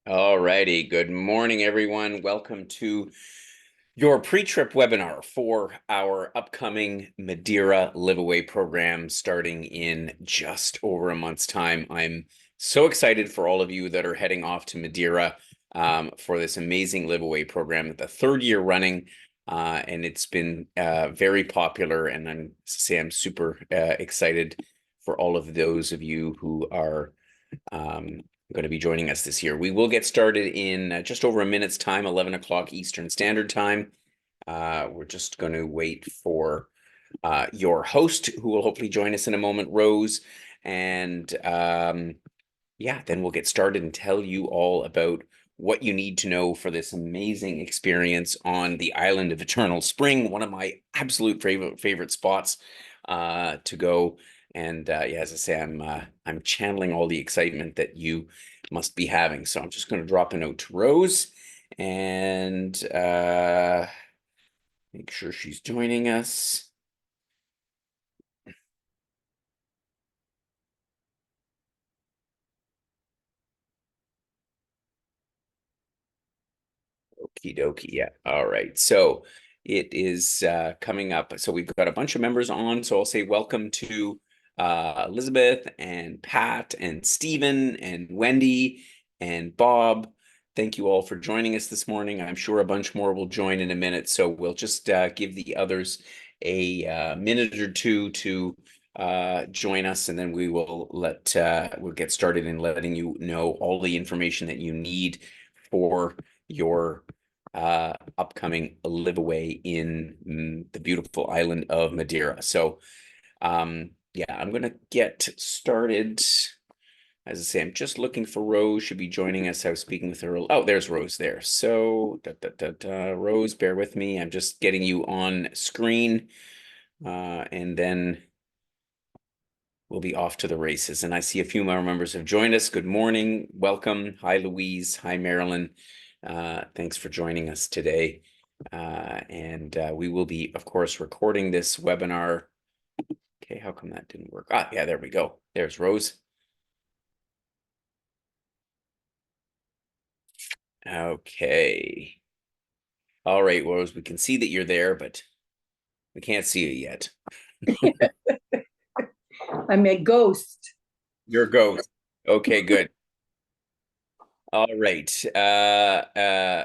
All righty. Good morning, everyone. Welcome to your pre-trip webinar for our upcoming Madeira Liveaway program starting in just over a month's time. I'm so excited for all of you that are heading off to Madeira for this amazing Liveaway program, the third year running. And it's been very popular, and I'm super excited for all of those of you who are going to be joining us this year. We will get started in just over a minute's time, 11 o'clock Eastern Standard Time. We're just going to wait for your host, who will hopefully join us in a moment, Rose. And yeah, then we'll get started and tell you all about what you need to know for this amazing experience on the island of Eternal Spring, one of my absolute favorite spots to go. And yeah, as I say, I'm channeling all the excitement that you must be having. So I'm just going to drop a note to Rose and make sure she's joining us. Okie dokie. Yeah. All right. So it is coming up. So we've got a bunch of members on. So I'll say welcome to Elizabeth and Pat and Stephen and Wendy and Bob. Thank you all for joining us this morning. I'm sure a bunch more will join in a minute. So we'll just give the others a minute or two to join us, and then we will we'll get started in letting you know all the information that you need for your upcoming liveaway in the beautiful island of Madeira. So yeah, I'm gonna get started. As I say, I'm just looking for Rose. Should be joining us. I was speaking with her. Oh, there's Rose there. So Rose, bear with me. I'm just getting you on screen, and then we'll be off to the races. And I see a few more members have joined us. Good morning. Welcome. Hi, Louise. Hi, Marilyn. Thanks for joining us today. And we will be, of course, recording this webinar. Okay, how come that didn't work? Yeah, there we go. There's Rose. Okay. All right, Rose, we can see that you're there, but we can't see you yet. I'm a ghost. You're a ghost. Okay, good. All right.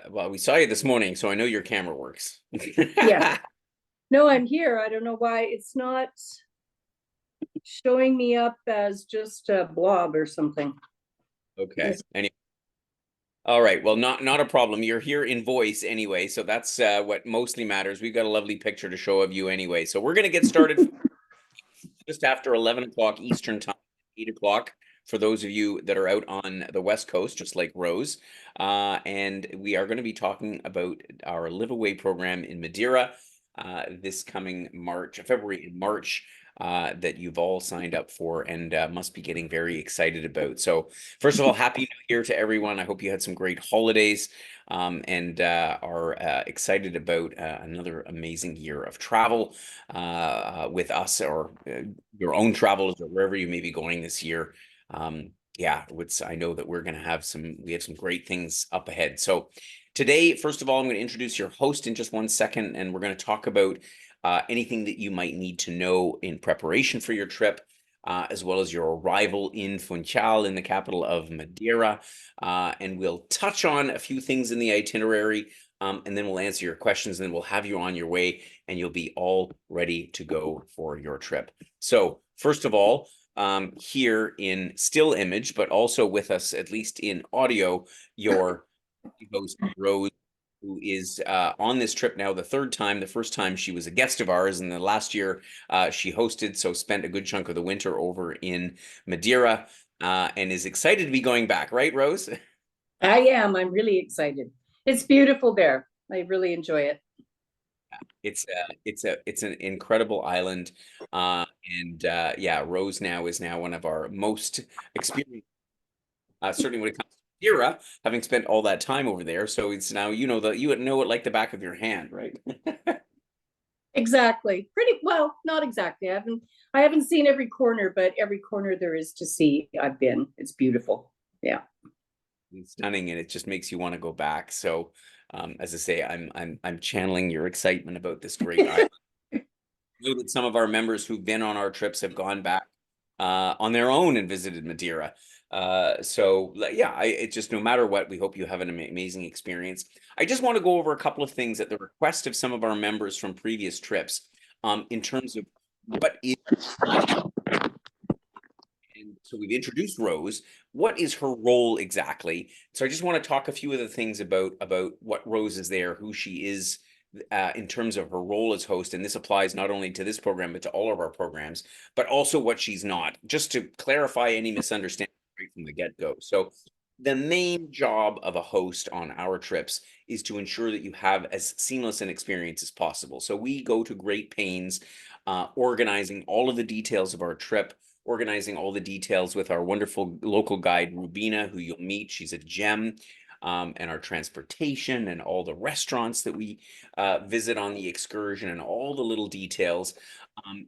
Well, we saw you this morning, so I know your camera works. Yeah. No, I'm here. I don't know why it's not showing me up as just a blob or something. Okay. All right. Well, not a problem. You're here in voice anyway, so that's what mostly matters. We've got a lovely picture to show of you anyway. So we're going to get started just after 11 o'clock Eastern time, 8 o'clock for those of you that are out on the West Coast, just like Rose. And we are going to be talking about our Liveaway program in Madeira this coming February and March. That you've all signed up for and must be getting very excited about. So, first of all, Happy New Year to everyone. I hope you had some great holidays and are excited about another amazing year of travel with us or your own travels or wherever you may be going this year. Yeah, I know that we have some great things up ahead. So today, first of all, I'm going to introduce your host in just one second, and we're going to talk about anything that you might need to know in preparation for your trip, as well as your arrival in Funchal, in the capital of Madeira. And we'll touch on a few things in the itinerary, and then we'll answer your questions, and then we'll have you on your way, and you'll be all ready to go for your trip. So first of all, here in still image, but also with us, at least in audio, your host, Rose, who is on this trip now the third time. The first time she was a guest of ours, and the last year she hosted, so spent a good chunk of the winter over in Madeira, and is excited to be going back, right, Rose? I am. I'm really excited. It's beautiful there. I really enjoy it. It's an incredible island, and yeah, Rose now is one of our most experienced, certainly when it comes to Madeira, having spent all that time over there. So it's now you know it like the back of your hand, right? Exactly. Pretty well, not exactly. I haven't seen every corner, but every corner there is to see, I've been. It's beautiful. Yeah. stunning, and it just makes you want to go back. So, as I say, I'm channeling your excitement about this great island. Know that some of our members who've been on our trips have gone back on their own and visited Madeira. Yeah, it just, no matter what, we hope you have an amazing experience. I just want to go over a couple of things at the request of some of our members from previous trips, in terms of what is, and so we've introduced Rose. What is her role exactly? So I just want to talk a few of the things about what Rose is there, who she is, in terms of her role as host. And this applies not only to this program, but to all of our programs, but also what she's not, just to clarify any misunderstanding right from the get-go. So the main job of a host on our trips is to ensure that you have as seamless an experience as possible. So we go to great pains, organizing all of the details of our trip, organizing all the details with our wonderful local guide, Rubina, who you'll meet. She's a gem. And our transportation and all the restaurants that we visit on the excursion and all the little details.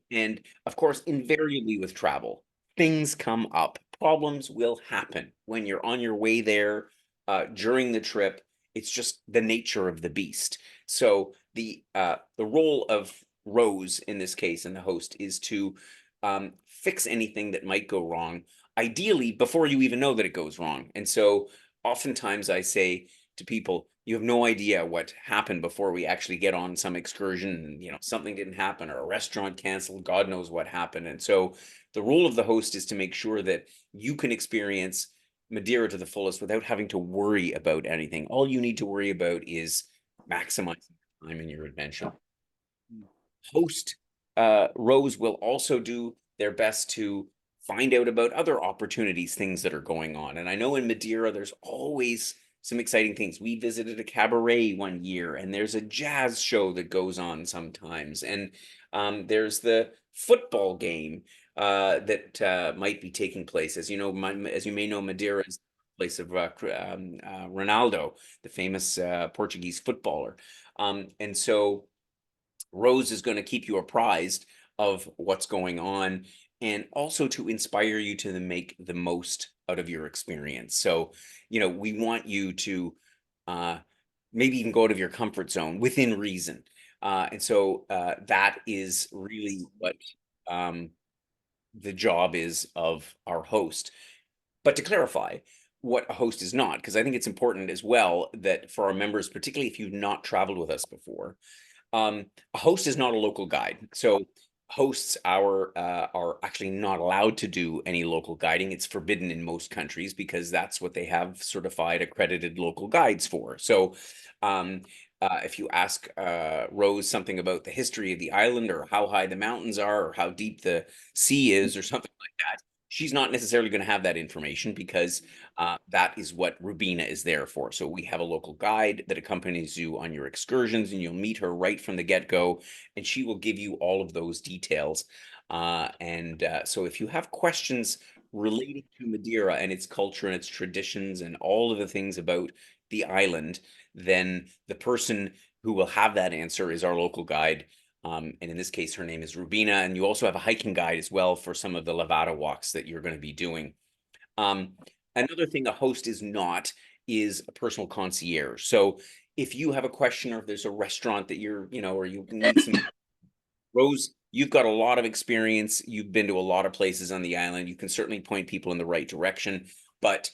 And of course, invariably with travel, things come up. Problems will happen when you're on your way there, during the trip. It's just the nature of the beast. So the role of Rose in this case, and the host, is to fix anything that might go wrong, ideally before you even know that it goes wrong. And so oftentimes I say to people, you have no idea what happened before we actually get on some excursion, and something didn't happen, or a restaurant canceled, God knows what happened. And so the role of the host is to make sure that you can experience Madeira to the fullest without having to worry about anything. All you need to worry about is maximizing your time in your adventure. Host Rose will also do their best to find out about other opportunities, things that are going on. And I know in Madeira, there's always some exciting things. We visited a cabaret one year, and there's a jazz show that goes on sometimes. And there's the football game that might be taking place. As you know, as you may know, Madeira is the place of Ronaldo, the famous Portuguese footballer. And so Rose is going to keep you apprised of what's going on, and also to inspire you to make the most out of your experience. So, we want you to uh, maybe even go out of your comfort zone within reason. And so that is really what um, the job is of our host. But to clarify, what a host is not, because I think it's important as well that for our members, particularly if you've not traveled with us before, a host is not a local guide. So hosts are actually not allowed to do any local guiding. It's forbidden in most countries because that's what they have certified, accredited local guides for. So if you ask Rose something about the history of the island, or how high the mountains are, or how deep the sea is, or something like that, she's not necessarily going to have that information, because that is what Rubina is there for. So we have a local guide that accompanies you on your excursions, and you'll meet her right from the get-go, and she will give you all of those details. So if you have questions relating to Madeira and its culture and its traditions and all of the things about the island, then the person who will have that answer is our local guide. And in this case, her name is Rubina. And you also have a hiking guide as well for some of the Levada walks that you're going to be doing. Another thing a host is not is a personal concierge. So if you have a question, or if there's a restaurant that or you need some, Rose, you've got a lot of experience. You've been to a lot of places on the island. You can certainly point people in the right direction, but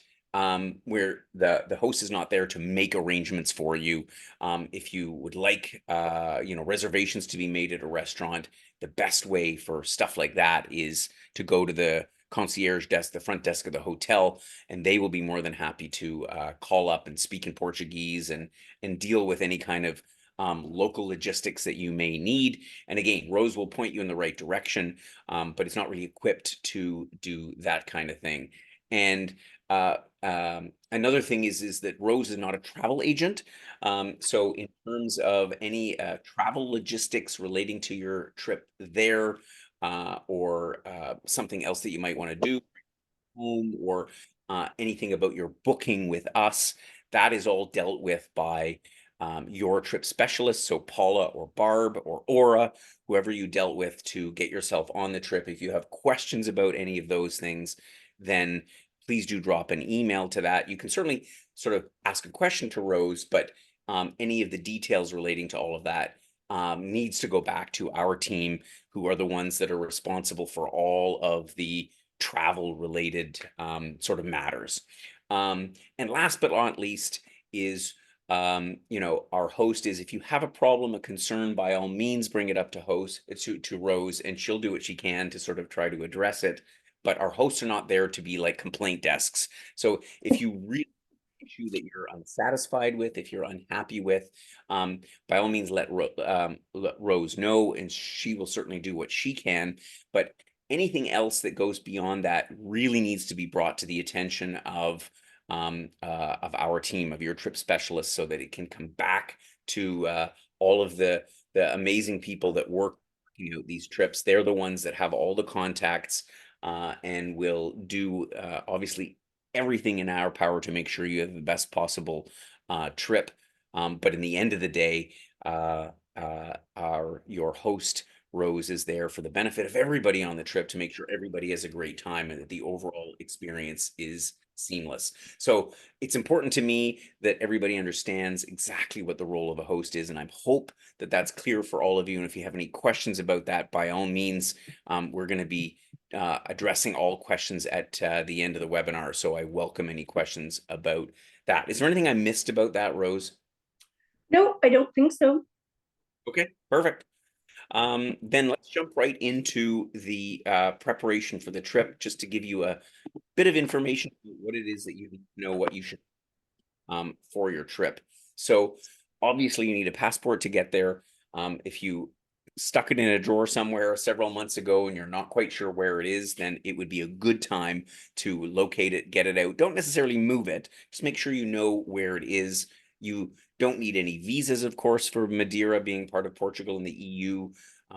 where the host is not there to make arrangements for you. If you would like reservations to be made at a restaurant, the best way for stuff like that is to go to the concierge desk, the front desk of the hotel, and they will be more than happy to call up and speak in Portuguese and deal with any kind of local logistics that you may need. And again, Rose will point you in the right direction, but it's not really equipped to do that kind of thing. And another thing is that Rose is not a travel agent. So in terms of any travel logistics relating to your trip there, or something else that you might want to do home, or anything about your booking with us, that is all dealt with by your trip specialist. So Paula or Barb or Aura, whoever you dealt with to get yourself on the trip. If you have questions about any of those things, then please do drop an email to that. You can certainly sort of ask a question to Rose, but any of the details relating to all of that needs to go back to our team, who are the ones that are responsible for all of the travel related sort of matters. And last but not least is, our host is, if you have a problem, a concern, by all means, bring it up to Rose, and she'll do what she can to sort of try to address it. But our hosts are not there to be like complaint desks. So if you really issue that you're unsatisfied with, if you're unhappy with, by all means, let Rose know, and she will certainly do what she can. But anything else that goes beyond that really needs to be brought to the attention of our team, of your trip specialists, so that it can come back to all of the amazing people that work these trips. They're the ones that have all the contacts and will do obviously everything in our power to make sure you have the best possible trip. But in the end of the day, your host Rose is there for the benefit of everybody on the trip, to make sure everybody has a great time and that the overall experience is seamless. So it's important to me that everybody understands exactly what the role of a host is, and I hope that that's clear for all of you. And if you have any questions about that, by all means, we're going to be addressing all questions at the end of the webinar. So I welcome any questions about that. Is there anything I missed about that, Rose? No, I don't think so. Okay, perfect. Then let's jump right into the preparation for the trip, just to give you a bit of information about what it is that you need to know, what you should for your trip. So obviously you need a passport to get there. If you stuck it in a drawer somewhere several months ago and you're not quite sure where it is, then it would be a good time to locate it, get it out. Don't necessarily move it, just make sure you know where it is. You don't need any visas, of course, for Madeira being part of Portugal and the EU.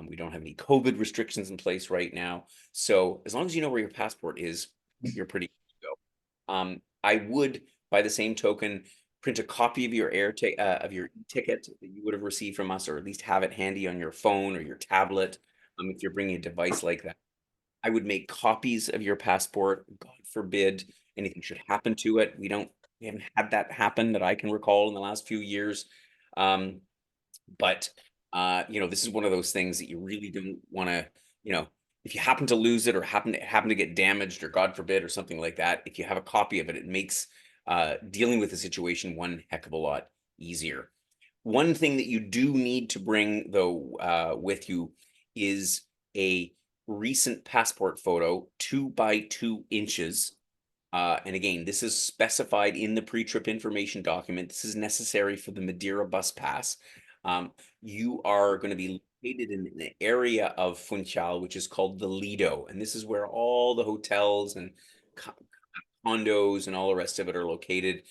We don't have any COVID restrictions in place right now. So as long as you know where your passport is, you're pretty good to go. I would, by the same token, print a copy of your ticket that you would have received from us, or at least have it handy on your phone or your tablet. If you're bringing a device like that, I would make copies of your passport. God forbid anything should happen to it. We haven't had that happen that I can recall in the last few years. But this is one of those things that you really don't want to, if you happen to lose it, or happen to get damaged, or God forbid, or something like that, if you have a copy of it, it makes dealing with the situation one heck of a lot easier. One thing that you do need to bring, though, with you is a recent passport photo, 2 by 2 inches. And again, this is specified in the pre-trip information document. This is necessary for the Madeira bus pass. You are going to be located in an area of Funchal, which is called the Lido. And this is where all the hotels and condos and all the rest of it are located,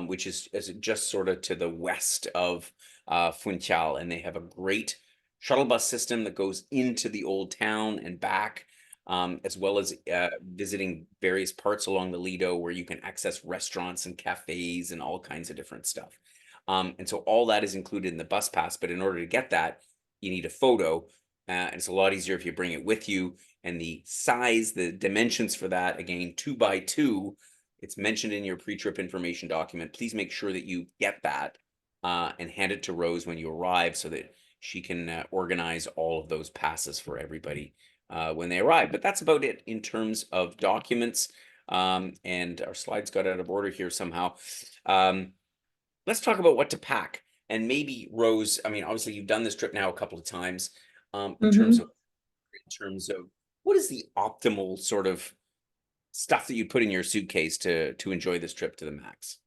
which is just sort of to the west of Funchal. And they have a great shuttle bus system that goes into the old town and back, as well as visiting various parts along the Lido, where you can access restaurants and cafes and all kinds of different stuff. And so all that is included in the bus pass. But in order to get that, you need a photo. And it's a lot easier if you bring it with you. And the size, the dimensions for that, again, 2 by 2, it's mentioned in your pre-trip information document. Please make sure that you get that and hand it to Rose when you arrive, so that she can organize all of those passes for everybody when they arrive. But that's about it in terms of documents. And our slides got out of order here somehow. Let's talk about what to pack. And maybe, Rose, I mean, obviously you've done this trip now a couple of times. In terms of what is the optimal sort of stuff that you put in your suitcase to enjoy this trip to the max?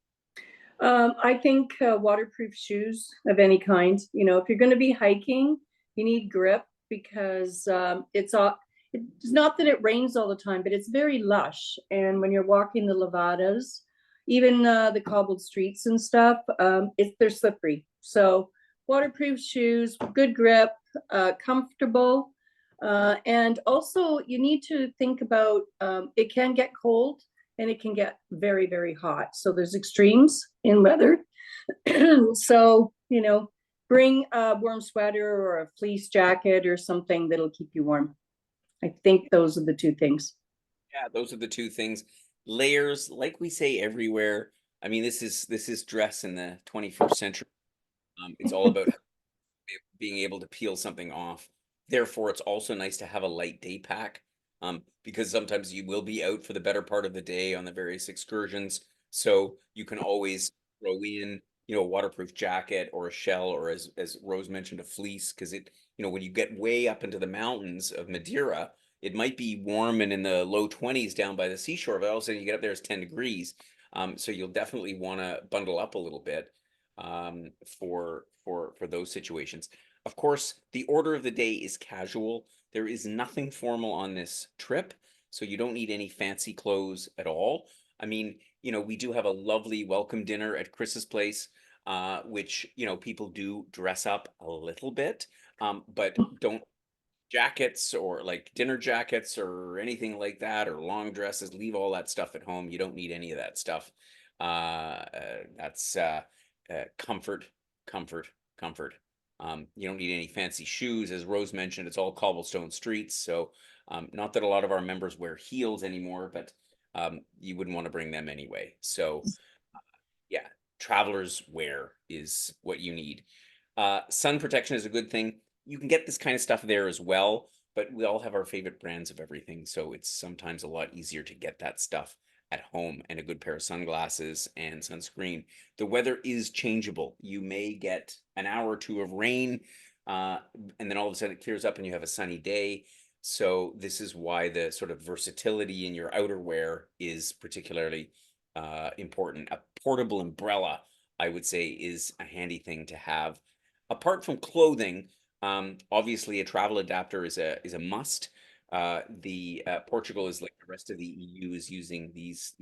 I think waterproof shoes of any kind. If you're going to be hiking, you need grip, because it's not that it rains all the time, but it's very lush. And when you're walking the levadas, even the cobbled streets and stuff, they're slippery. So waterproof shoes, good grip, comfortable. And also you need to think about, it can get cold and it can get very, very hot. So there's extremes in weather. So, bring a warm sweater or a fleece jacket or something that'll keep you warm. I think those are the two things. Yeah, those are the two things. layers, like we say everywhere. I mean, this is dress in the 21st century. It's all about being able to peel something off. Therefore, it's also nice to have a light day pack, because sometimes you will be out for the better part of the day on the various excursions. So you can always throw in, a waterproof jacket or a shell, or as Rose mentioned, a fleece, because when you get way up into the mountains of Madeira, it might be warm and in the low 20s down by the seashore, but all of a sudden you get up there, it's 10 degrees. So you'll definitely want to bundle up a little bit, for those situations. Of course, the order of the day is casual. There is nothing formal on this trip, so you don't need any fancy clothes at all. I mean, we do have a lovely welcome dinner at Chris's place, which, people do dress up a little bit, but don't jackets or like dinner jackets or anything like that, or long dresses. Leave all that stuff at home. You don't need any of that stuff. That's comfort, comfort, comfort. You don't need any fancy shoes. As Rose mentioned, it's all cobblestone streets. So, not that a lot of our members wear heels anymore, but you wouldn't want to bring them anyway. So, yeah, traveler's wear is what you need. Sun protection is a good thing. You can get this kind of stuff there as well, but we all have our favorite brands of everything, so it's sometimes a lot easier to get that stuff at home, and a good pair of sunglasses and sunscreen. The weather is changeable. You may get an hour or two of rain, uh, and then all of a sudden it clears up and you have a sunny day. So this is why the sort of versatility in your outerwear is particularly important. A portable umbrella, I would say, is a handy thing to have. Apart from clothing, obviously a travel adapter is a must. The Portugal is like the rest of the EU is using these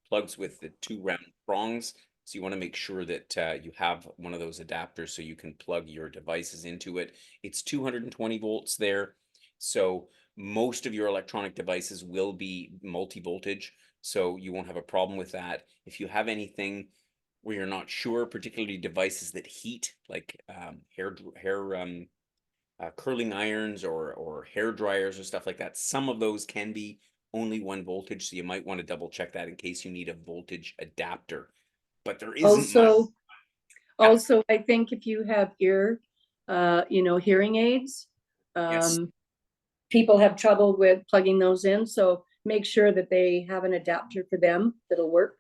plugs with the two round prongs. So you want to make sure that you have one of those adapters so you can plug your devices into it. It's 220 volts there. So most of your electronic devices will be multi-voltage, so you won't have a problem with that. If you have anything where you're not sure, particularly devices that heat, like hair curling irons or hair dryers or stuff like that, some of those can be only one voltage, so you might want to double check that in case you need a voltage adapter. But there isn't much. Also, Yeah. also, I think if you have hearing aids, Yes. um, people have trouble with plugging those in. So make sure that they have an adapter for them that'll work,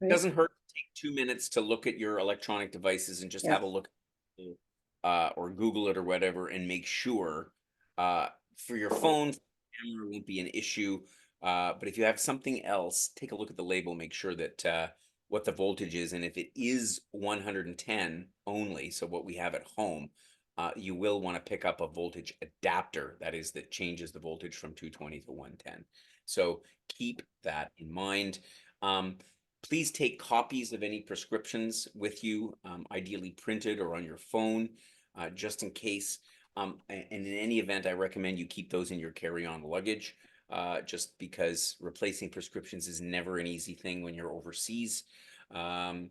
right? Doesn't hurt to take 2 minutes to look at your electronic devices and just Yeah. have a look, or Google it or whatever, and make sure, for your phone, camera won't be an issue. But if you have something else, take a look at the label, make sure that what the voltage is, and if it is 110 only, so what we have at home, you will want to pick up a voltage adapter, that is, that changes the voltage from 220 to 110. So keep that in mind. Um, Please take copies of any prescriptions with you, ideally printed or on your phone, just in case. And in any event, I recommend you keep those in your carry-on luggage, just because replacing prescriptions is never an easy thing when you're overseas. Um,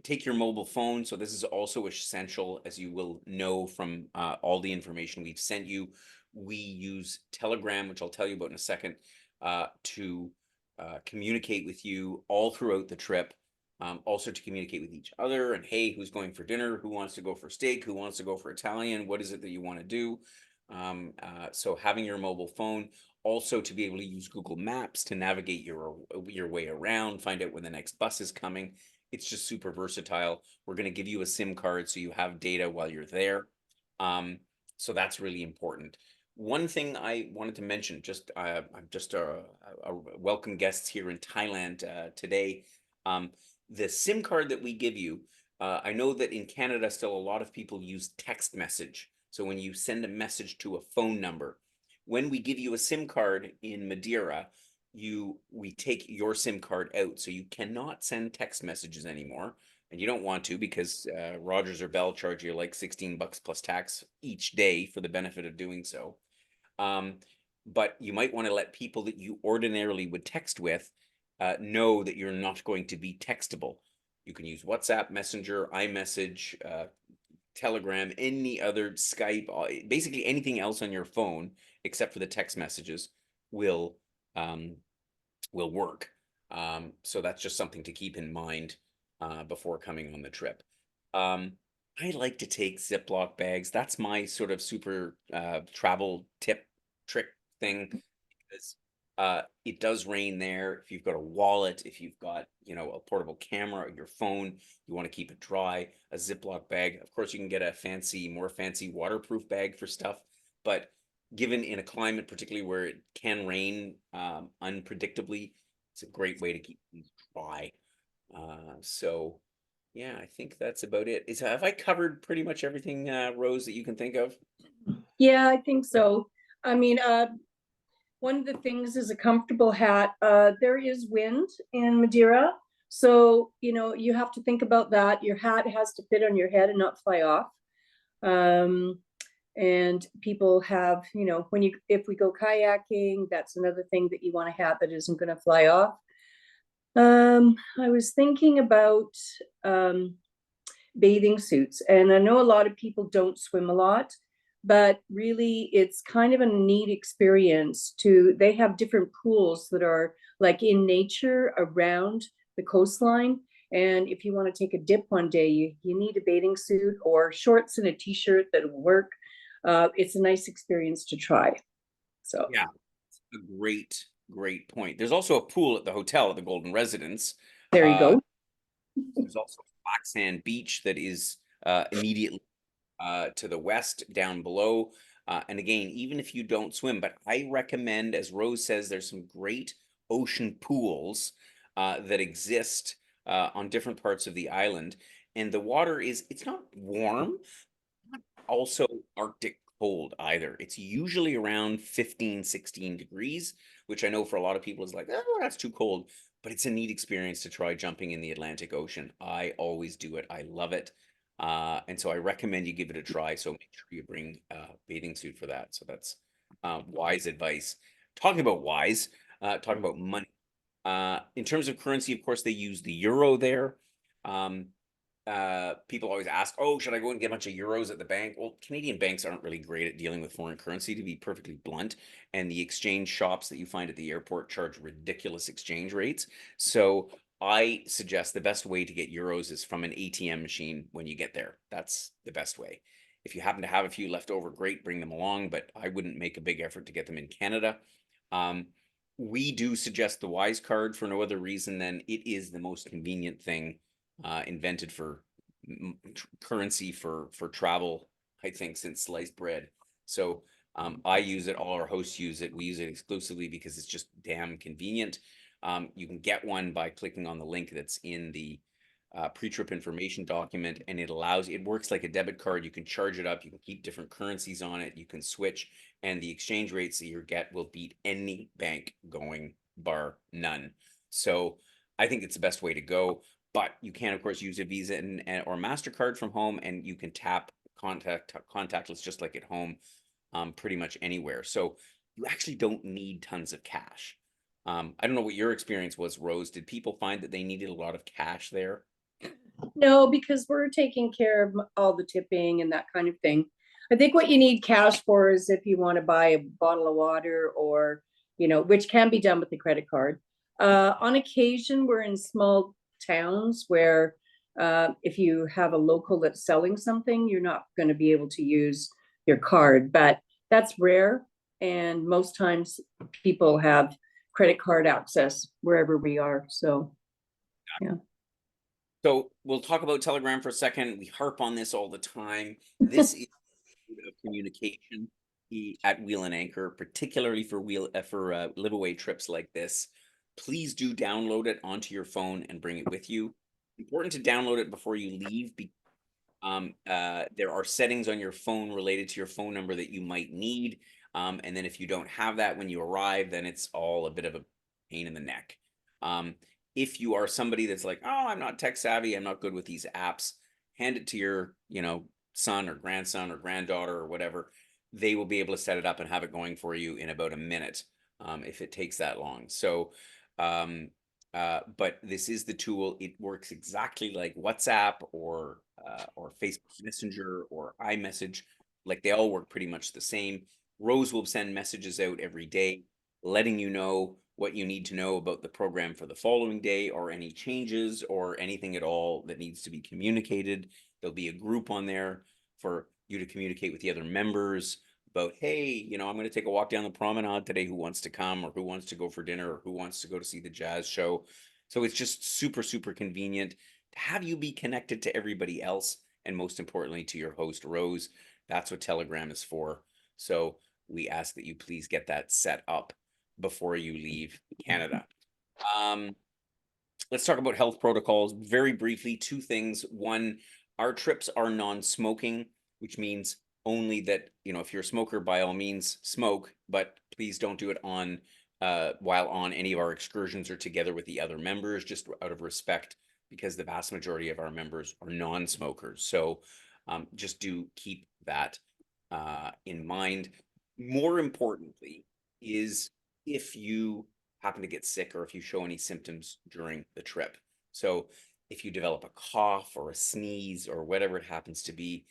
Take your mobile phone. So this is also essential, as you will know from all the information we've sent you. We use Telegram, which I'll tell you about in a second, to communicate with you all throughout the trip. Also to communicate with each other, and hey, who's going for dinner? Who wants to go for steak? Who wants to go for Italian? What is it that you want to do? So having your mobile phone, also to be able to use Google Maps to navigate your way around, find out when the next bus is coming. It's just super versatile. We're going to give you a SIM card so you have data while you're there. Um, so that's really important. One thing I wanted to mention, I'm just a welcome guests here in Thailand today. The SIM card that we give you, I know that in Canada still a lot of people use text message. So when you send a message to a phone number, when we give you a SIM card in Madeira, we take your SIM card out, so you cannot send text messages anymore, and you don't want to, because Rogers or Bell charge you like 16 bucks plus tax each day for the benefit of doing so. Um, but you might want to let people that you ordinarily would text with know that you're not going to be textable. You can use WhatsApp, Messenger, iMessage, Telegram, any other Skype, basically anything else on your phone except for the text messages will will work. So that's just something to keep in mind before coming on the trip. I like to take Ziploc bags. That's my sort of super travel tip trick thing, because it does rain there. If you've got a wallet, if you've got, a portable camera, your phone, you want to keep it dry, a Ziploc bag. Of course, you can get a more fancy waterproof bag for stuff, but given in a climate, particularly where it can rain unpredictably, it's a great way to keep things dry. So yeah, I think that's about it. Have I covered pretty much everything, Rose, that you can think of? Yeah, I think so. I mean, one of the things is a comfortable hat. There is wind in Madeira, so you have to think about that. Your hat has to fit on your head and not fly off. Um, and people have, if we go kayaking, that's another thing, that you want a hat that isn't going to fly off. I was thinking about bathing suits, and I know a lot of people don't swim a lot, but really it's kind of a neat experience. They have different pools that are like in nature around the coastline, and if you want to take a dip one day, you need a bathing suit or shorts and a t-shirt that will work. It's a nice experience to try. So Yeah, a great point. There's also a pool at the hotel at the Golden Residence. there you Uh, go. there's also Black Sand Beach that is immediately to the west down below. And again, even if you don't swim, but I recommend, as Rose says, there's some great ocean pools that exist on different parts of the island. And the water it's not warm, not also Arctic cold either. It's usually around 15, 16 degrees, which I know for a lot of people is like, oh, that's too cold. But it's a neat experience to try jumping in the Atlantic Ocean. I always do it. I love it. And so I recommend you give it a try. So make sure you bring a bathing suit for that. So that's wise advice. Talking about wise, talking about money. In terms of currency, of course, they use the euro there. Um, People always ask, oh, should I go and get a bunch of euros at the bank? Well, Canadian banks aren't really great at dealing with foreign currency, to be perfectly blunt. And the exchange shops that you find at the airport charge ridiculous exchange rates. So I suggest the best way to get euros is from an ATM machine when you get there. That's the best way. If you happen to have a few left over, great, bring them along, but I wouldn't make a big effort to get them in Canada. Um, we do suggest the Wise card for no other reason than it is the most convenient thing invented for currency for travel, I think, since sliced bread. So I use it. All our hosts use it. We use it exclusively because it's just damn convenient. You can get one by clicking on the link that's in the pre-trip information document, and it works like a debit card. You can charge it up. You can keep different currencies on it. You can switch, and the exchange rates that you get will beat any bank going, bar none. So I think it's the best way to go. But you can, of course, use a Visa or MasterCard from home, and you can tap contactless just like at home, pretty much anywhere. So you actually don't need tons of cash. I don't know what your experience was, Rose. Did people find that they needed a lot of cash there? No, because we're taking care of all the tipping and that kind of thing. I think what you need cash for is if you want to buy a bottle of water, or, which can be done with the credit card. On occasion, we're in small towns where if you have a local that's selling something, you're not going to be able to use your card, but that's rare. And most times people have credit card access wherever we are. So, yeah. So we'll talk about Telegram for a second. We harp on this all the time. This is of communication at Wheel and Anchor, particularly for Liveaway trips like this. Please do download it onto your phone and bring it with you. Important to download it before you leave. There are settings on your phone related to your phone number that you might need. And then if you don't have that when you arrive, then it's all a bit of a pain in the neck. If you are somebody that's like, oh, I'm not tech savvy, I'm not good with these apps, hand it to your, son or grandson or granddaughter or whatever. They will be able to set it up and have it going for you in about a minute, if it takes that long. So, but this is the tool. It works exactly like WhatsApp or Facebook Messenger or iMessage. Like, they all work pretty much the same. Rose will send messages out every day, letting you know what you need to know about the program for the following day, or any changes or anything at all that needs to be communicated. There'll be a group on there for you to communicate with the other members about, hey, you know, I'm going to take a walk down the promenade today. Who wants to come, or who wants to go for dinner, or who wants to go to see the jazz show? So it's just super, super convenient to have you be connected to everybody else, and most importantly, to your host, Rose. That's what Telegram is for. So we ask that you please get that set up before you leave Canada. Let's talk about health protocols very briefly. Two things. One, our trips are non-smoking, which means only that, you know, if you're a smoker, by all means smoke, but please don't do it on while on any of our excursions or together with the other members, just out of respect, because the vast majority of our members are non-smokers. So just do keep that in mind. More importantly is if you happen to get sick, or if you show any symptoms during the trip. So if you develop a cough or a sneeze or whatever it happens to be,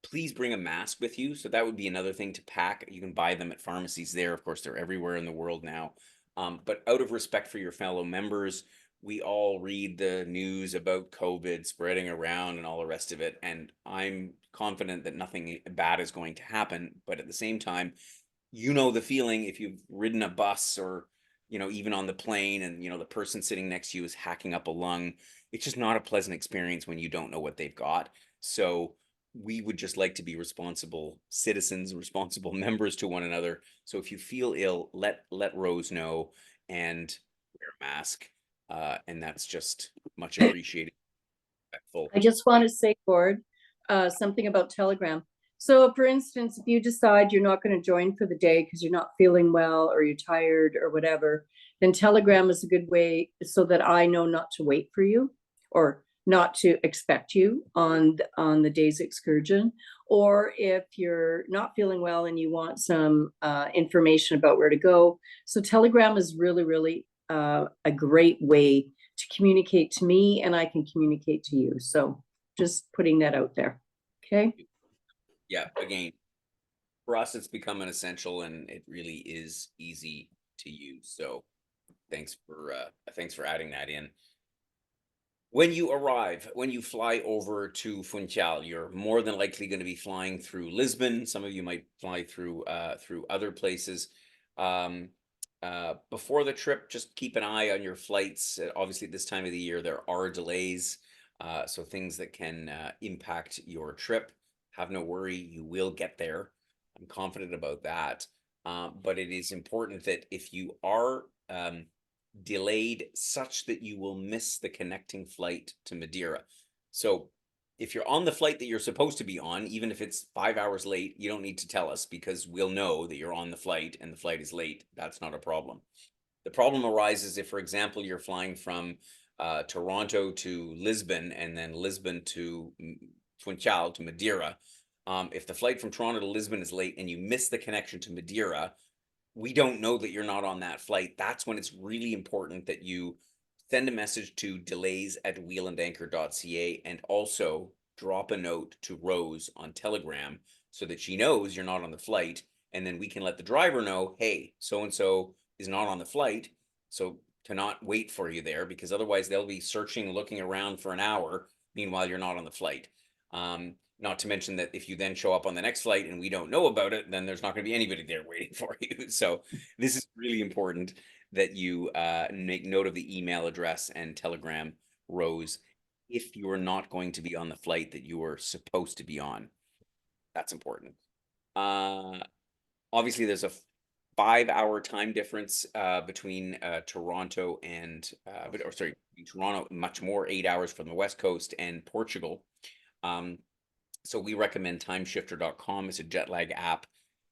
please bring a mask with you. So that would be another thing to pack. You can buy them at pharmacies there. Of course, they're everywhere in the world now. But out of respect for your fellow members, we all read the news about COVID spreading around and all the rest of it. And I'm confident that nothing bad is going to happen. But at the same time, you know the feeling if you've ridden a bus, or, you know, even on the plane, and, you know, the person sitting next to you is hacking up a lung. It's just not a pleasant experience when you don't know what they've got. So we would just like to be responsible citizens, responsible members to one another. So if you feel ill, let Rose know, and wear a mask. And that's just much appreciated. Respectful. I just want to say, Gord, something about Telegram. So, for instance, if you decide you're not going to join for the day because you're not feeling well, or you're tired, or whatever, then Telegram is a good way so that I know not to wait for you, or not to expect you on the day's excursion. Or if you're not feeling well and you want some information about where to go. So Telegram is really, really a great way to communicate to me, and I can communicate to you. So just putting that out there. Okay. Yeah, again, for us, it's become an essential, and it really is easy to use. So thanks for adding that in. When you arrive, when you fly over to Funchal, you're more than likely going to be flying through Lisbon. Some of you might fly through other places. Before the trip, just keep an eye on your flights. Obviously, this time of the year, there are delays, so things that can impact your trip. Have no worry, you will get there. I'm confident about that. But it is important that if you are delayed such that you will miss the connecting flight to Madeira. So if you're on the flight that you're supposed to be on, even if it's 5 hours late, you don't need to tell us, because we'll know that you're on the flight and the flight is late. That's not a problem. The problem arises if, for example, you're flying from Toronto to Lisbon, and then Lisbon to Funchal to Madeira. If the flight from Toronto to Lisbon is late and you miss the connection to Madeira, we don't know that you're not on that flight. That's when it's really important that you send a message to delays@wheelandanchor.ca, and also drop a note to Rose on Telegram so that she knows you're not on the flight. And then we can let the driver know, hey, so-and-so is not on the flight. So to not wait for you there, because otherwise they'll be searching, looking around for an hour. Meanwhile, you're not on the flight. Not to mention that if you then show up on the next flight and we don't know about it, then there's not going to be anybody there waiting for you. So this is really important that you make note of the email address and Telegram Rose if you are not going to be on the flight that you are supposed to be on. That's important. Obviously, there's a 5-hour time difference between Toronto and, Toronto, much more, 8 hours from the West Coast, and Portugal. So we recommend timeshifter.com. It's a jet lag app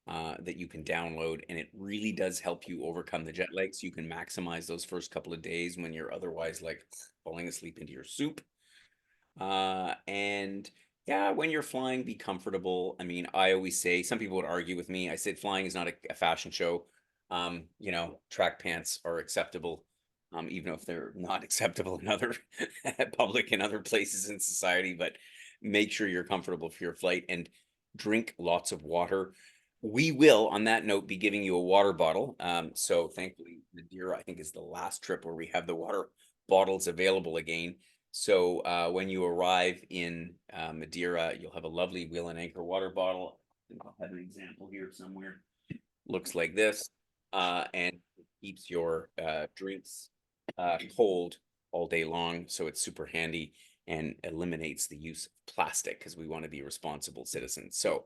that you can download, and it really does help you overcome the jet lag, so you can maximize those first couple of days when you're otherwise like falling asleep into your soup. And yeah, when you're flying, be comfortable. I mean, I always say, some people would argue with me. I said flying is not a fashion show. You know, track pants are acceptable, even if they're not acceptable in other public and other places in society. But make sure you're comfortable for your flight, and drink lots of water. We will, on that note, be giving you a water bottle. So thankfully, Madeira, I think, is the last trip where we have the water bottles available again. So when you arrive in Madeira, you'll have a lovely wheel and anchor water bottle. I'll have an example here somewhere. Looks like this, and it keeps your drinks cold all day long. So it's super handy and eliminates the use of plastic because we want to be responsible citizens. So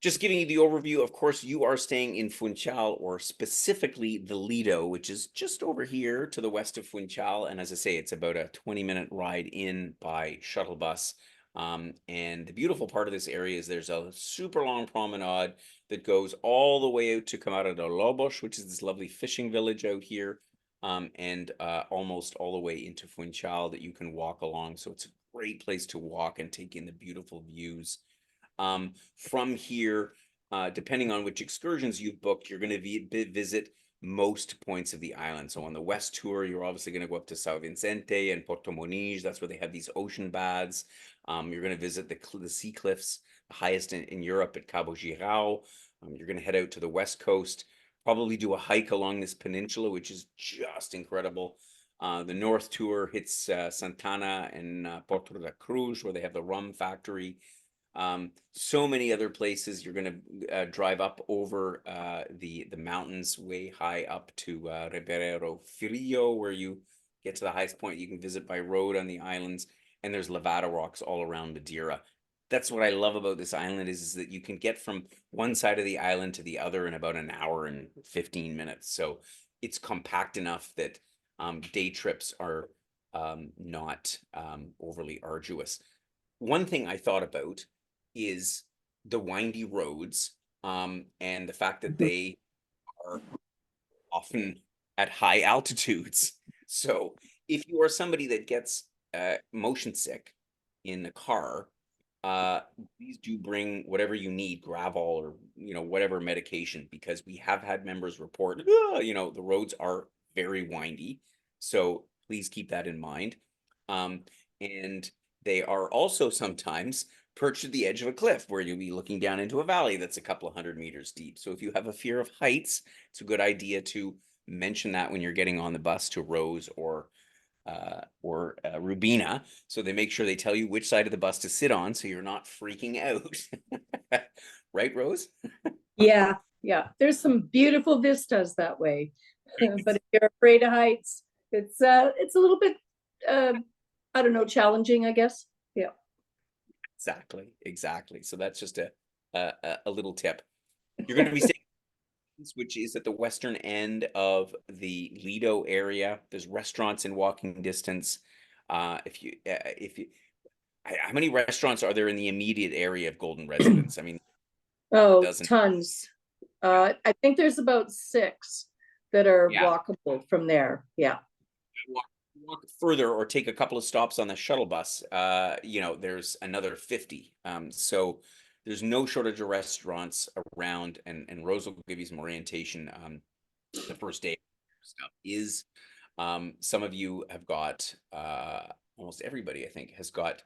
just giving you the overview, of course, you are staying in Funchal, or specifically the Lido, which is just over here to the west of Funchal. And as I say, it's about a 20-minute ride in by shuttle bus. And the beautiful part of this area is there's a super long promenade that goes all the way out to Camara de Lobos, which is this lovely fishing village out here, and almost all the way into Funchal that you can walk along. So it's a great place to walk and take in the beautiful views. From here, depending on which excursions you've booked, you're going to visit most points of the island. So on the west tour, you're obviously going to go up to São Vicente and Porto Moniz. That's where they have these ocean baths. You're going to visit the sea cliffs, the highest in Europe at Cabo Girau. You're going to head out to the west coast, probably do a hike along this peninsula, which is just incredible. The north tour hits Santana and Porto da Cruz, where they have the rum factory. So many other places. You're going to drive up over the mountains way high up to Ribeirão Frio, where you get to the highest point you can visit by road on the islands. And there's Levada rocks all around Madeira. That's what I love about this island is that you can get from one side of the island to the other in about an hour and 15 minutes. So it's compact enough that day trips are not overly arduous. One thing I thought about is the windy roads, and the fact that Mhm. they are often at high altitudes. So if you are somebody that gets motion sick in the car, uh, please do bring whatever you need, Gravol or whatever medication, because we have had members report, the roads are very windy. So please keep that in mind. And they are also sometimes perched at the edge of a cliff where you'll be looking down into a valley that's a couple of 100 meters deep. So if you have a fear of heights, it's a good idea to mention that when you're getting on the bus to Rose or Rubina, so they make sure they tell you which side of the bus to sit on, so you're not freaking out. Right, Rose? Yeah, yeah. There's some beautiful vistas that way. But if you're afraid of heights, it's a little bit uh I don't know, challenging, I guess. Yeah. Exactly. So that's just a little tip. You're going to be staying, which is at the western end of the Lido area. There's restaurants in walking distance. If you, how many restaurants are there in the immediate area of Golden Residence? I mean, Oh, doesn't. tons. I think there's about 6 that are Yeah. walkable from there. Yeah. Walk further or take a couple of stops on the shuttle bus, there's another 50. So there's no shortage of restaurants around, and Rose will give you some orientation. The first day stuff is, some of you have got, almost everybody, I think, has got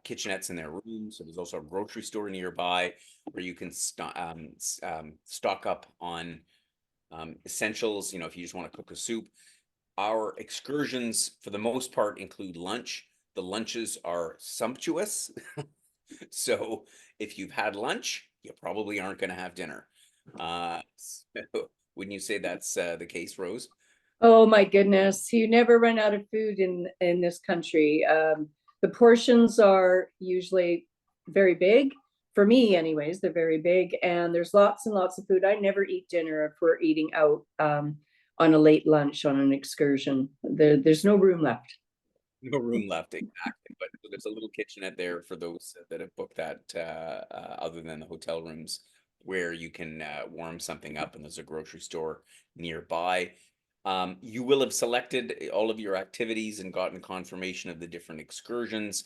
kitchenettes in their rooms. So there's also a grocery store nearby where you can stock up on essentials. If you just want to cook a soup. Our excursions, for the most part, include lunch. The lunches are sumptuous. So if you've had lunch, you probably aren't going to have dinner. So wouldn't you say that's the case, Rose? Oh my goodness, you never run out of food in this country. The portions are usually very big. For me, anyways, they're very big, and there's lots and lots of food. I never eat dinner if we're eating out on a late lunch on an excursion. There's no room left. No room left, exactly. But there's a little kitchenette there for those that have booked that, other than the hotel rooms, where you can warm something up, and there's a grocery store nearby. You will have selected all of your activities and gotten confirmation of the different excursions.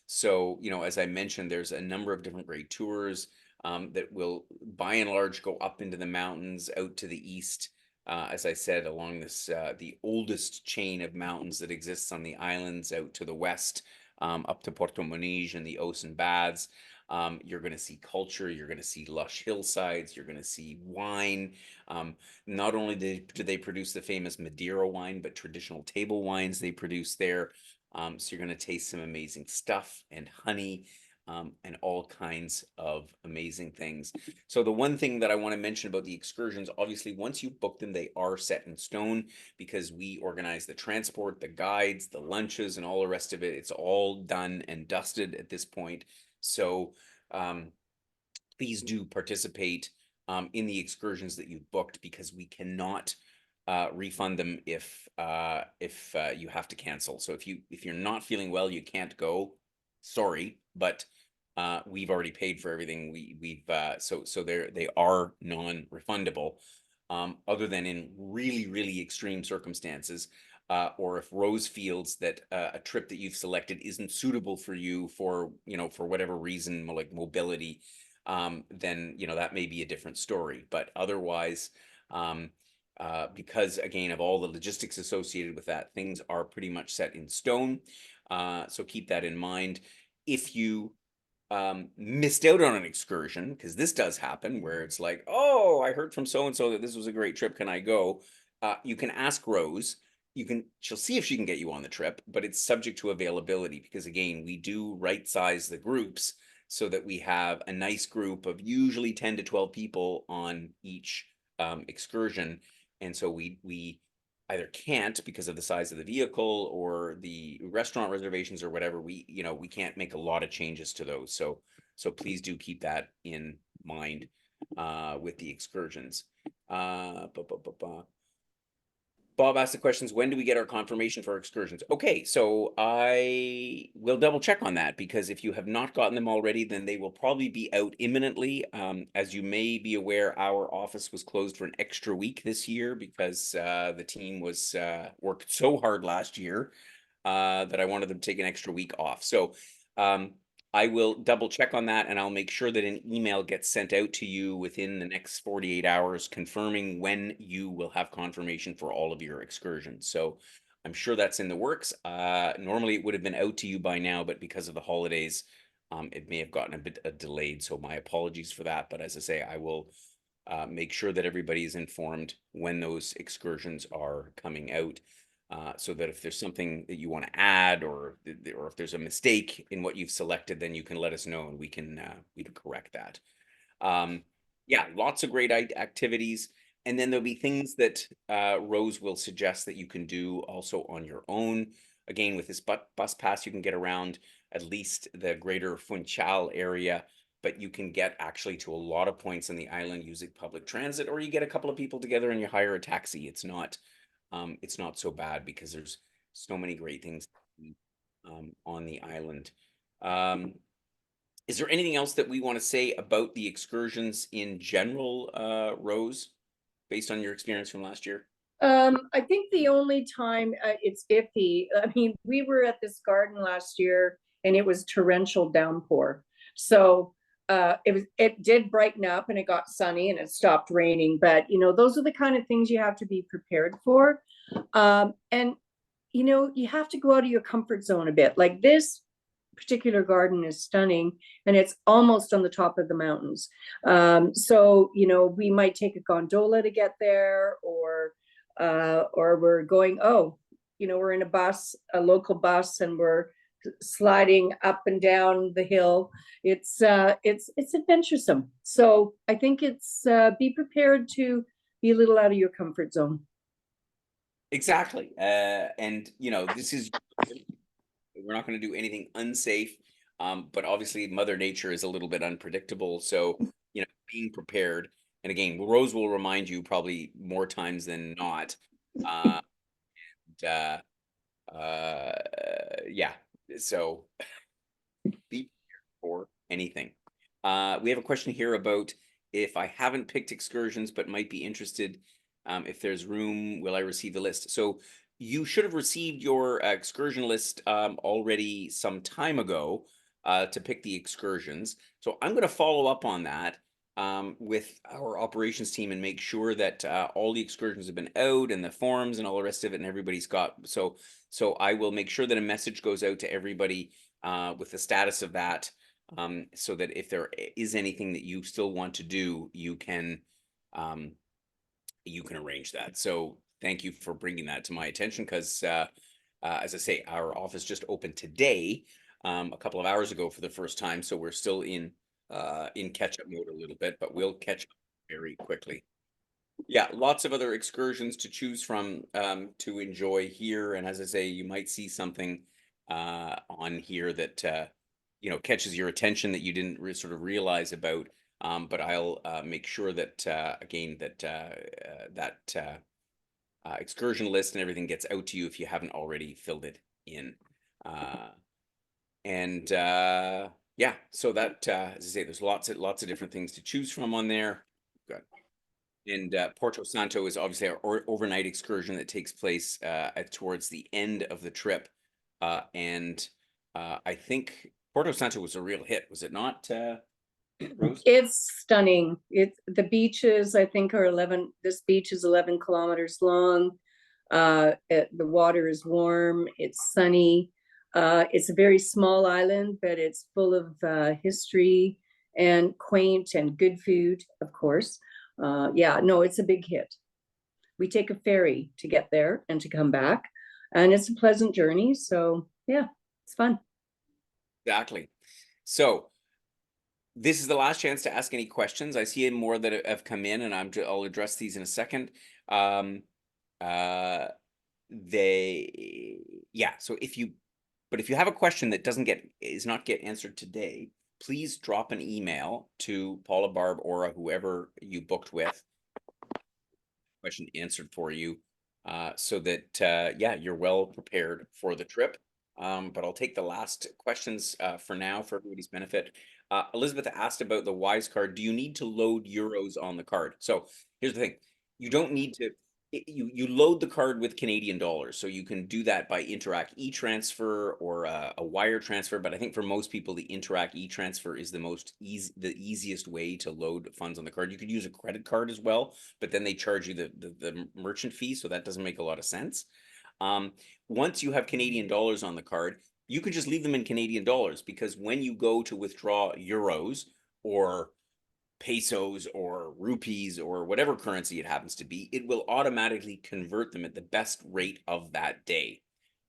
So, as I mentioned, there's a number of different great tours that will, by and large, go up into the mountains, out to the east. As I said, along this the oldest chain of mountains that exists on the islands, out to the west, up to Porto Moniz and the Ocean Baths. You're going to see culture. You're going to see lush hillsides. You're going to see wine. Not only do they produce the famous Madeira wine, but traditional table wines they produce there. So you're going to taste some amazing stuff and honey, and all kinds of amazing things. So the one thing that I want to mention about the excursions, obviously, once you book them, they are set in stone because we organize the transport, the guides, the lunches, and all the rest of it. It's all done and dusted at this point. So um, please do participate in the excursions that you've booked, because we cannot refund them if you have to cancel. So if you're not feeling well, you can't go. Sorry, but we've already paid for everything. So they are non-refundable, other than in really really extreme circumstances. Or if Rose feels that a trip that you've selected isn't suitable for you for, for whatever reason, like mobility, then, that may be a different story. But otherwise, um, because again of all the logistics associated with that, things are pretty much set in stone. So keep that in mind. If you missed out on an excursion, because this does happen, where it's like, oh, I heard from so and so that this was a great trip. Can I go? You can ask Rose. She'll see if she can get you on the trip, but it's subject to availability, because again, we do right size the groups so that we have a nice group of usually 10 to 12 people on each excursion. And so we either can't, because of the size of the vehicle or the restaurant reservations or whatever, we can't make a lot of changes to those. So please do keep that in mind with the excursions. Bob asked the questions, when do we get our confirmation for our excursions? Okay, so I will double check on that, because if you have not gotten them already, then they will probably be out imminently. As you may be aware, our office was closed for an extra week this year because the team was worked so hard last year that I wanted them to take an extra week off. So I will double check on that, and I'll make sure that an email gets sent out to you within the next 48 hours confirming when you will have confirmation for all of your excursions. So I'm sure that's in the works. Normally it would have been out to you by now, but because of the holidays, it may have gotten a bit delayed. So my apologies for that. But as I say, I will make sure that everybody is informed when those excursions are coming out. So that if there's something that you want to add, or if there's a mistake in what you've selected, then you can let us know and we can correct that. Yeah, lots of great activities. And then there'll be things that Rose will suggest that you can do also on your own. Again, with this bus pass, you can get around at least the greater Funchal area, but you can get actually to a lot of points on the island using public transit, or you get a couple of people together and you hire a taxi. It's not so bad, because there's so many great things on the island. Is there anything else that we want to say about the excursions in general, Rose, based on your experience from last year? I think the only time it's iffy, I mean, we were at this garden last year and it was torrential downpour. So it did brighten up and it got sunny and it stopped raining. But those are the kind of things you have to be prepared for. And you have to go out of your comfort zone a bit. Like this particular garden is stunning and it's almost on the top of the mountains. So we might take a gondola to get there, or we're going, we're in a local bus, and we're sliding up and down the hill. It's adventuresome. So I think it's be prepared to be a little out of your comfort zone. Exactly. And this is, we're not going to do anything unsafe. But obviously Mother Nature is a little bit unpredictable. So, being prepared. And again, Rose will remind you probably more times than not. And, yeah, so be prepared for anything. We have a question here about, if I haven't picked excursions but might be interested, if there's room, will I receive the list? So you should have received your excursion list already some time ago to pick the excursions. So I'm going to follow up on that with our operations team and make sure that all the excursions have been out, and the forms and all the rest of it, and everybody's got. So I will make sure that a message goes out to everybody with the status of that. so that if there is anything that you still want to do, you can arrange that. So thank you for bringing that to my attention, because as I say, our office just opened today, a couple of hours ago for the first time. So we're still in catch-up mode a little bit, but we'll catch up very quickly. Yeah, lots of other excursions to choose from, to enjoy here. And as I say, you might see something on here that catches your attention that you didn't sort of realize about. But I'll make sure that again that excursion list and everything gets out to you if you haven't already filled it in. And yeah, so that as I say, there's lots of different things to choose from on there. Good. And Porto Santo is obviously our overnight excursion that takes place towards the end of the trip. And I think Porto Santo was a real hit, was it not, Rose? It's stunning. The beaches, I think, are 11. This beach is 11 kilometers long. The water is warm. It's sunny. It's a very small island, but it's full of history and quaint and good food, of course. Yeah, no, it's a big hit. We take a ferry to get there and to come back, and it's a pleasant journey. So yeah, it's fun. Exactly. So this is the last chance to ask any questions. I see more that have come in, and I'll address these in a second. Yeah. So if you have a question that is not get answered today, please drop an email to Paula, Barb, Aura, whoever you booked with. Question answered for you, so that yeah, you're well prepared for the trip. But I'll take the last questions for now for everybody's benefit. Elizabeth asked about the Wise card. Do you need to load euros on the card? So here's the thing: you don't need to. You load the card with Canadian dollars, so you can do that by Interac e-transfer or a wire transfer. But I think for most people, the Interac e-transfer is the easiest way to load funds on the card. You could use a credit card as well, but then they charge you the merchant fee, so that doesn't make a lot of sense. Once you have Canadian dollars on the card, you could just leave them in Canadian dollars, because when you go to withdraw euros or pesos or rupees or whatever currency it happens to be, it will automatically convert them at the best rate of that day.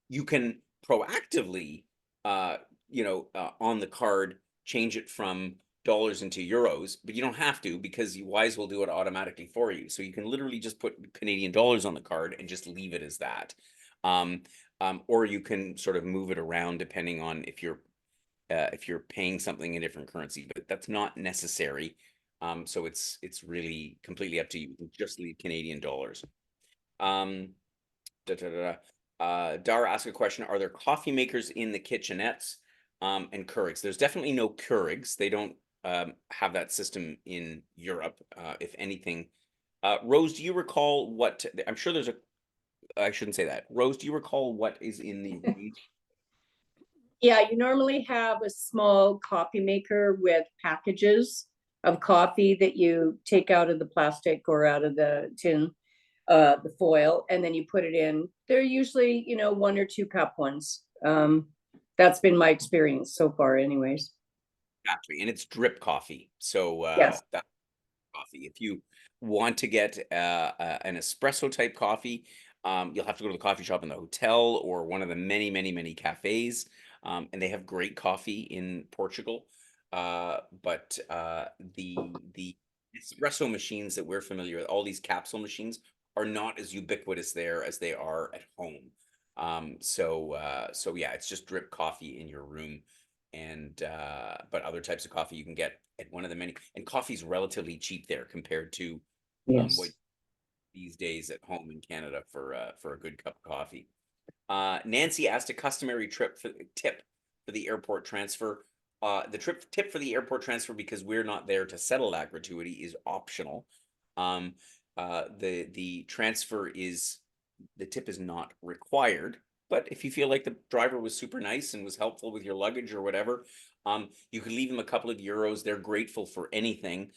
You can proactively, on the card, change it from dollars into euros, but you don't have to, because Wise will do it automatically for you. So you can literally just put Canadian dollars on the card and just leave it as that. Or you can sort of move it around depending on if you're paying something in different currency, but that's not necessary. So it's really completely up to you. You can just leave Canadian dollars. Dara asked a question: are there coffee makers in the kitchenettes and Keurigs? There's definitely no Keurigs. They don't have that system in Europe, if anything. Rose, do you recall what? I'm sure there's a. I shouldn't say that. Rose, do you recall what is in the? Yeah, you normally have a small coffee maker with packages of coffee that you take out of the plastic or out of the tin, the foil, and then you put it in. They're usually, 1 or 2 cup ones. That's been my experience so far, anyways. Exactly, and it's drip coffee. So Yes. that coffee. If you want to get an espresso type coffee, you'll have to go to the coffee shop in the hotel or one of the many, many, many cafes. And they have great coffee in Portugal. But the espresso machines that we're familiar with, all these capsule machines, are not as ubiquitous there as they are at home. So yeah, it's just drip coffee in your room. And but other types of coffee you can get at one of the many, and coffee's relatively cheap there compared to what Yes. these days at home in Canada for a good cup of coffee. Nancy asked a customary tip for the airport transfer. The tip for the airport transfer, because we're not there to settle that gratuity, is optional. The transfer is the tip is not required, but if you feel like the driver was super nice and was helpful with your luggage or whatever, you could leave them a couple of euros. They're grateful for anything.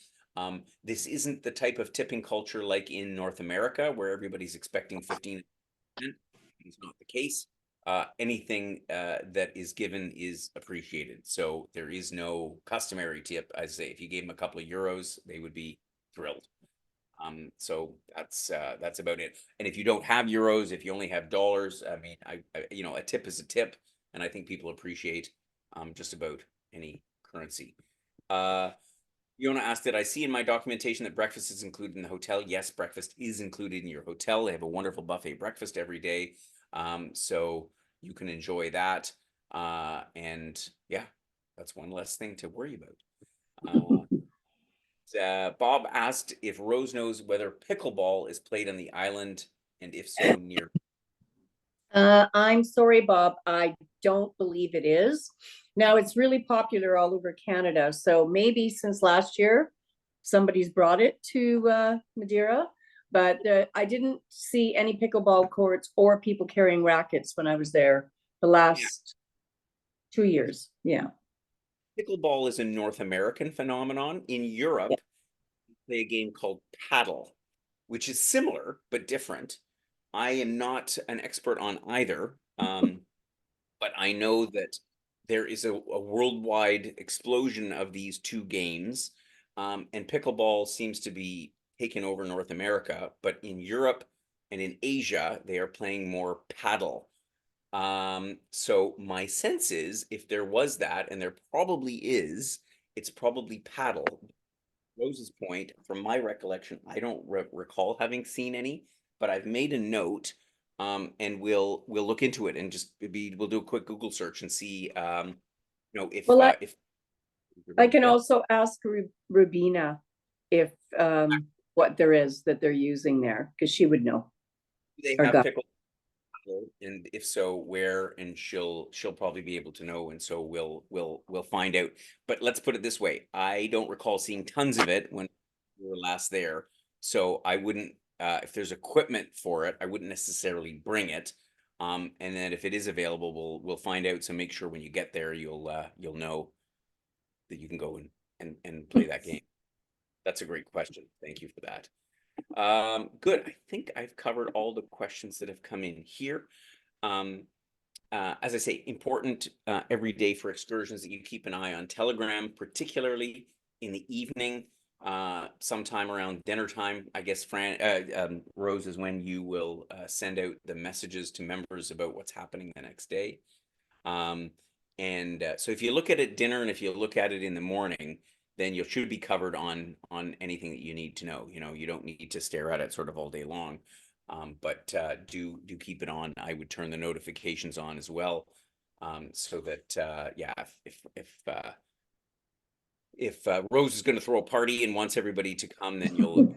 This isn't the type of tipping culture like in North America, where everybody's expecting 15%. It's not the case. anything that is given is appreciated. So there is no customary tip. I say if you gave them a couple of euros, they would be thrilled. So that's about it. And if you don't have euros, if you only have dollars, I mean, you know, a tip is a tip, and I think people appreciate just about any currency. Fiona asked, did I see in my documentation that breakfast is included in the hotel? Yes, breakfast is included in your hotel. They have a wonderful buffet breakfast every day. So you can enjoy that. And yeah, that's one less thing to worry about. Bob asked if Rose knows whether pickleball is played on the island, and if so, near. I'm sorry, Bob. I don't believe it is. Now it's really popular all over Canada. So maybe since last year, somebody's brought it to Madeira, but I didn't see any pickleball courts or people carrying rackets when I was there the Yeah. last 2 years. Yeah. Pickleball is a North American phenomenon. In Europe, play a game called paddle, which is similar but different. I am not an expert on either, but I know that there is a worldwide explosion of these two games, and pickleball seems to be taking over North America, but in Europe and in Asia, they are playing more paddle. So my sense is if there was that, and there probably is, it's probably paddle. Rose's point, from my recollection, I don't recall having seen any, but I've made a note, and we'll look into it and just we'll do a quick Google search and see, you know, Well, if I can yeah, also ask Rubina if what there is that they're using there, because she would know. they Or have got. pickle, and if so, where, and she'll probably be able to know, and so we'll find out. But let's put it this way: I don't recall seeing tons of it when we were last there, so I wouldn't. If there's equipment for it, I wouldn't necessarily bring it. And then if it is available, we'll find out. So make sure when you get there, you'll know that you can go and play that game. That's a great question. Thank you for that. Good. I think I've covered all the questions that have come in here. As I say, important every day for excursions that you keep an eye on Telegram, particularly in the evening, sometime around dinner time. I guess Rose is when you will send out the messages to members about what's happening the next day. And so if you look at it dinner and if you look at it in the morning, then you should be covered on anything that you need to know. You know, you don't need to stare at it sort of all day long. But do keep it on. I would turn the notifications on as well, so that yeah, if Rose is going to throw a party and wants everybody to come, then you'll.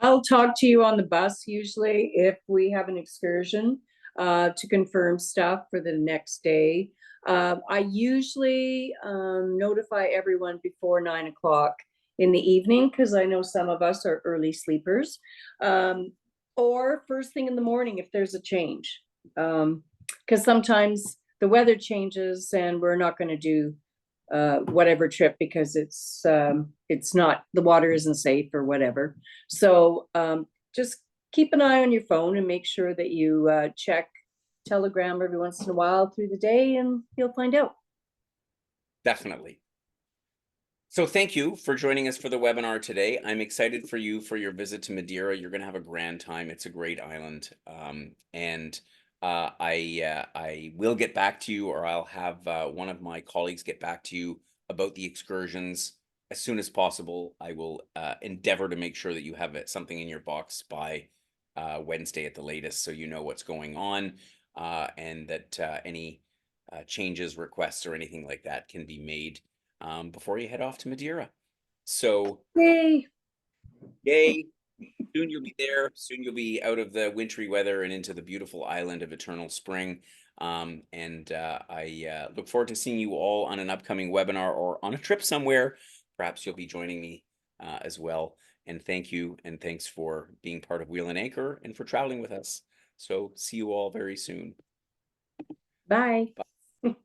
I'll talk to you on the bus usually if we have an excursion to confirm stuff for the next day. I usually notify everyone before 9 o'clock in the evening because I know some of us are early sleepers, or first thing in the morning if there's a change. Because sometimes the weather changes and we're not going to do whatever trip because it's not, the water isn't safe or whatever. So just keep an eye on your phone and make sure that you check Telegram every once in a while through the day and you'll find out. Definitely. So thank you for joining us for the webinar today. I'm excited for you for your visit to Madeira. You're going to have a grand time. It's a great island. And I will get back to you, or I'll have one of my colleagues get back to you about the excursions as soon as possible. I will endeavor to make sure that you have something in your box by Wednesday at the latest, so you know what's going on, and that any changes, requests, or anything like that can be made before you head off to Madeira. So, Yay! yay. Soon you'll be there. Soon you'll be out of the wintry weather and into the beautiful island of eternal spring. And I look forward to seeing you all on an upcoming webinar or on a trip somewhere. Perhaps you'll be joining me as well. And thank you. And thanks for being part of Wheel and Anchor and for traveling with us. So see you all very soon. Bye. Bye.